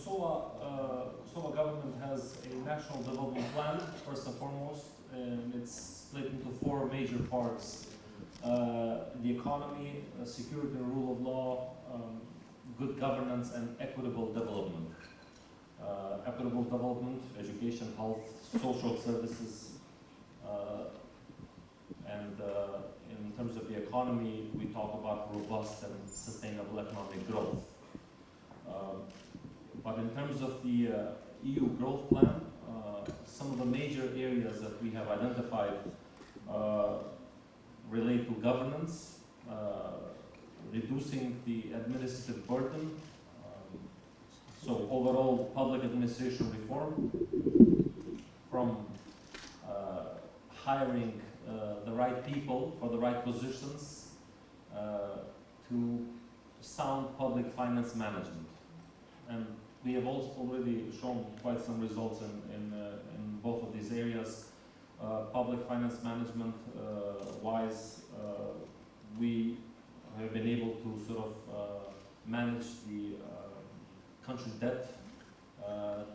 Kosovo government has a national development plan, first and foremost, and it's split into 4 major parts. The economy, security and rule of law, good governance, and equitable development. Equitable development, education, health, social services, and in terms of the economy, we talk about robust and sustainable economic growth. But in terms of the EU growth plan, some of the major areas that we have identified relate to governance, reducing the administrative burden, so overall public administration reform, from hiring the right people for the right positions to sound public finance management. And we have also already shown quite some results in both of these areas. Public finance management wise, we have been able to sort of manage the country debt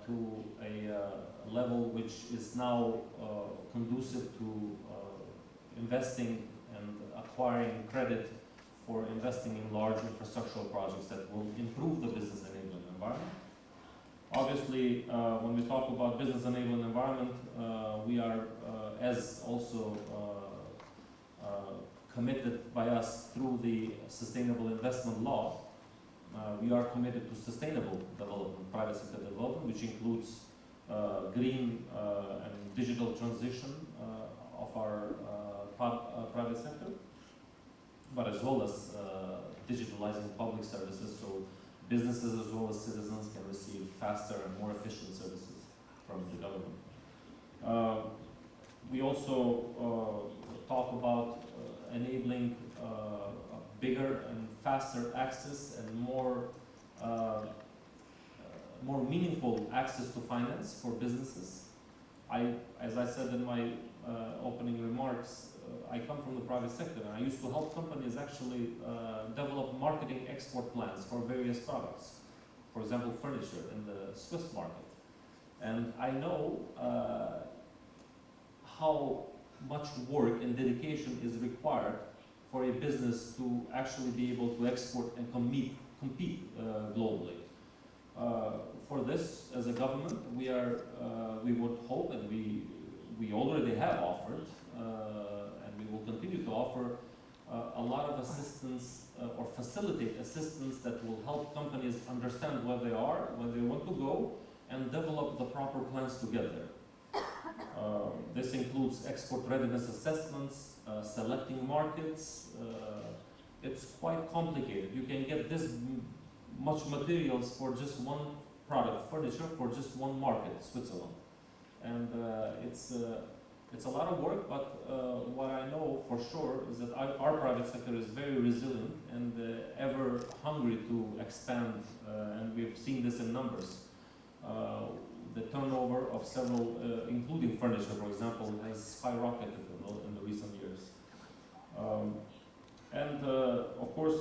to a level which is now conducive to investing and acquiring credit for investing in large infrastructural projects that will improve the business enabling environment. Obviously, when we talk about business enabling environment, we are, as also committed by us through the Sustainable Investment Law, we are committed to sustainable development, private sector development, which includes green and digital transition of our private sector, but as well as digitalizing public services, so businesses as well as citizens can receive faster and more efficient services from the government. We also talk about enabling bigger and faster access and more meaningful access to finance for businesses. As I said in my opening remarks, I come from the private sector, and I used to help companies actually develop marketing export plans for various products. For example, furniture in the Swiss market. And I know how much work and dedication is required for a business to actually be able to export and compete globally. For this, as a government, we would hope, and we already have offered, and we will continue to offer a lot of assistance or facilitate assistance that will help companies understand where they are, where they want to go, and develop the proper plans to get there. This includes export readiness assessments, selecting markets. It's quite complicated. You can get this much materials for just one product, furniture, for just one market, Switzerland. And it's a lot of work, but what I know for sure is that our private sector is very resilient and ever hungry to expand, and we've seen this in numbers. The turnover of several, including furniture, for example, has skyrocketed in the recent years. Of course,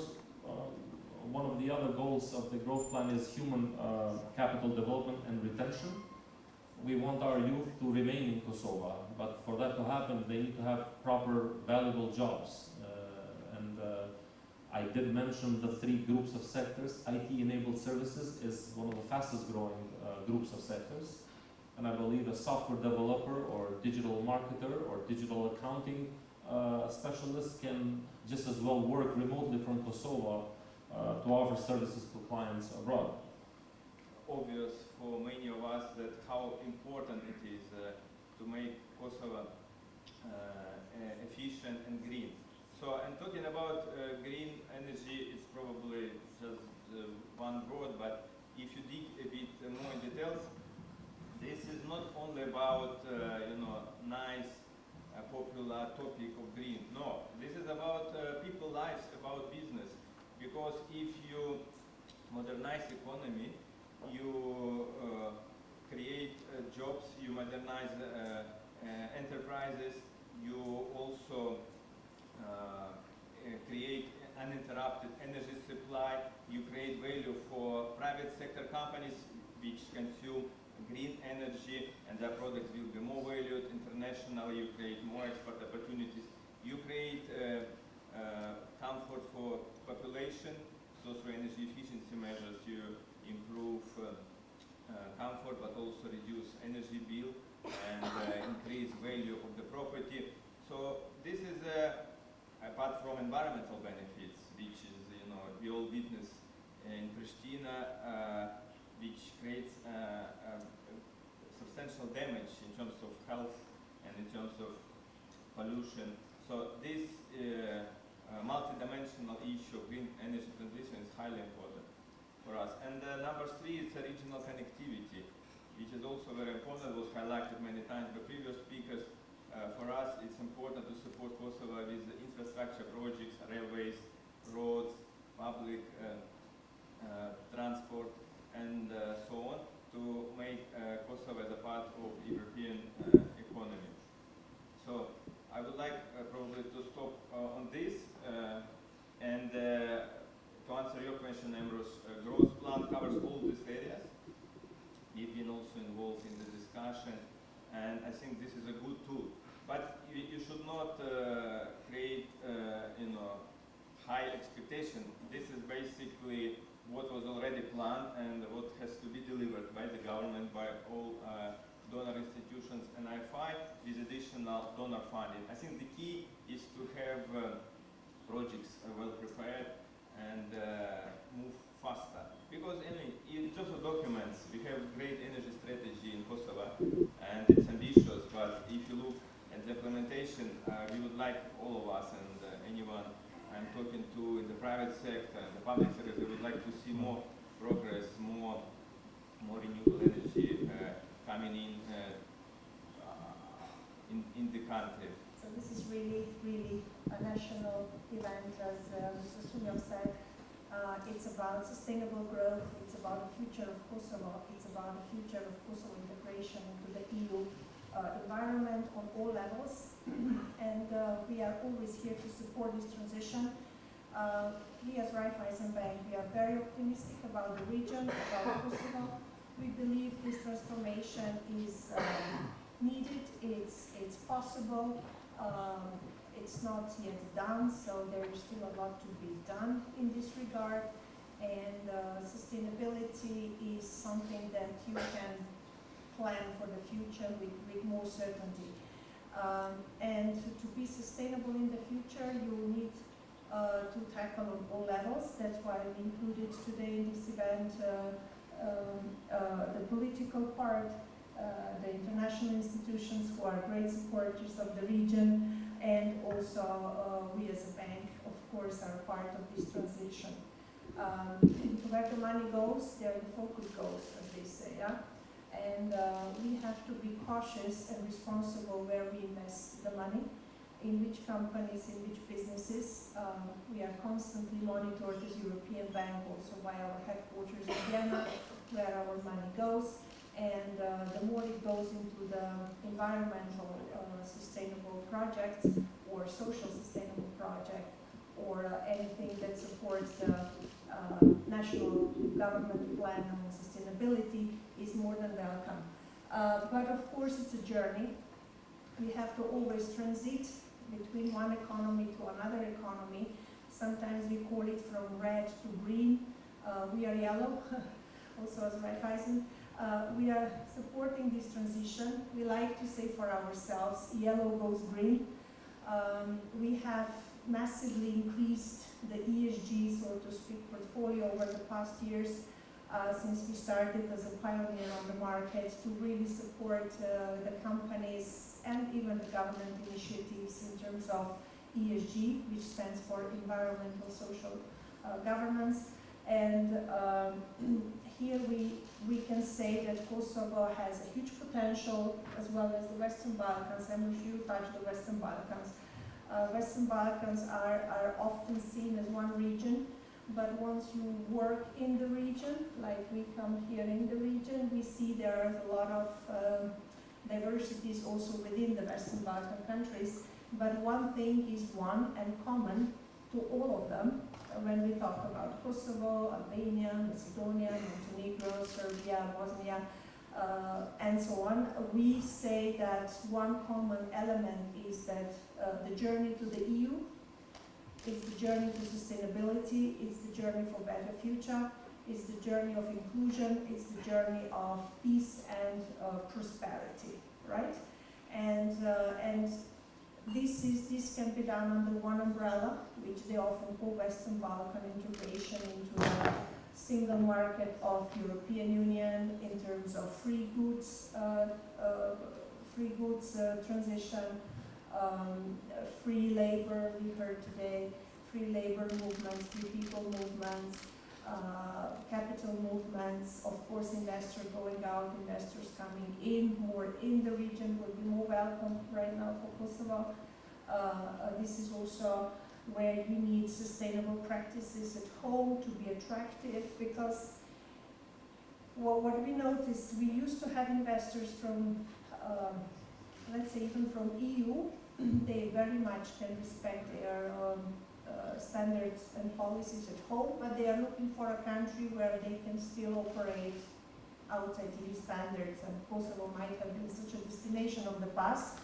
one of the other goals of the growth plan is human capital development and retention. We want our youth to remain in Kosovo, but for that to happen, they need to have proper, valuable jobs. I did mention the 3 groups of sectors. IT-enabled services is one of the fastest growing groups of sectors. And I believe a software developer or digital marketer or digital accounting specialist can just as well work remotely from Kosovo to offer services to clients abroad. Obvious for many of us that how important it is to make Kosovo efficient and green. So, and talking about green energy, it's probably just one word, but if you dig a bit more in details, this is not only about nice popular topic of green. No, this is about people's lives, about business. Because if you modernize economy, you create jobs, you modernize enterprises, you also create uninterrupted energy supply, you create value for private sector companies, which consume green energy, and their products will be more valued internationally. You create more export opportunities. You create comfort for population. So through energy efficiency measures, you improve comfort, but also reduce energy bill and increase value of the property. So this is apart from environmental benefits, which is, we all witness in Pristina, which creates substantial damage in terms of health and in terms of pollution. So this multi-dimensional issue of green energy transition is highly important for us. And number 3 is regional connectivity, which is also very important. It was highlighted many times by previous speakers. For us, it's important to support Kosovo with infrastructure projects, railways, roads, public transport, and so on, to make Kosovo as a part of European economy. So I would like probably to stop on this, and to answer your question, Ambrose, growth plan covers all these areas. We've been also involved in the discussion, and I think this is a good tool. But you should not create, high expectation. This is basically what was already planned and what has to be delivered by the government, by all donor institutions and IFI, with additional donor funding. I think the key is to have projects well prepared and move faster. Because in terms of documents, we have great energy strategy in Kosovo, and it's ambitious, but if you look at the implementation, we would like, all of us and anyone I'm talking to in the private sector and the public sector, we would like to see more progress, more renewable energy coming in the country. So this is really a national event, as Mr. Sunyov said. It's about sustainable growth, it's about the future of Kosovo, it's about the future of Kosovo integration into the EU environment on all levels, and we are always here to support this transition. We as Raiffeisen Bank, we are very optimistic about the region, about Kosovo. We believe this transformation is needed, it's possible, it's not yet done, so there is still a lot to be done in this regard, and sustainability is something that you can plan for the future with more certainty. And to be sustainable in the future, you will need to tackle on all levels. That's why we included today in this event the political part, the international institutions who are great supporters of the region, and also we as a bank, of course, are part of this transition. Where the money goes, there the focus goes, as they say. Yeah? And we have to be cautious and responsible where we invest the money, in which companies, in which businesses. We are constantly monitored as European Bank, also by our headquarters in Vienna, where our money goes. And the more it goes into the environmental sustainable projects, or social sustainable project, or anything that supports the national government plan on sustainability, is more than welcome. But of course it's a journey. We have to always transit between one economy to another economy. Sometimes we call it from red to green. We are yellow, also as Raiffeisen. We are supporting this transition. We like to say for ourselves, yellow goes green. We have massively increased the ESG, so to speak, portfolio over the past years, since we started as a pioneer on the market, to really support the companies and even the government initiatives in terms of ESG, which stands for environmental social governance. And here we can say that Kosovo has a huge potential, as well as the Western Balkans. I'm sure you touched the Western Balkans. Western Balkans are often seen as one region, but once you work in the region, like we come here in the region, we see there are a lot of diversities also within the Western Balkan countries. But one thing is one and common to all of them, when we talk about Kosovo, Albania, Macedonia, Montenegro, Serbia, Bosnia, and so on, we say that one common element is that the journey to the EU is the journey to sustainability, it's the journey for better future, it's the journey of inclusion, it's the journey of peace and prosperity, right? And this can be done under one umbrella, which they often call Western Balkan integration into the single market of European Union in terms of free goods transition, free labor, we heard today, free labor movements, free people movements, capital movements, of course investors going out, investors coming in, more in the region will be more welcome right now for Kosovo. This is also where you need sustainable practices at home to be attractive, because what we noticed, we used to have investors from, let's say even from EU, they very much can respect their standards and policies at home, but they are looking for a country where they can still operate outside EU standards, and Kosovo might have been such a destination of the past.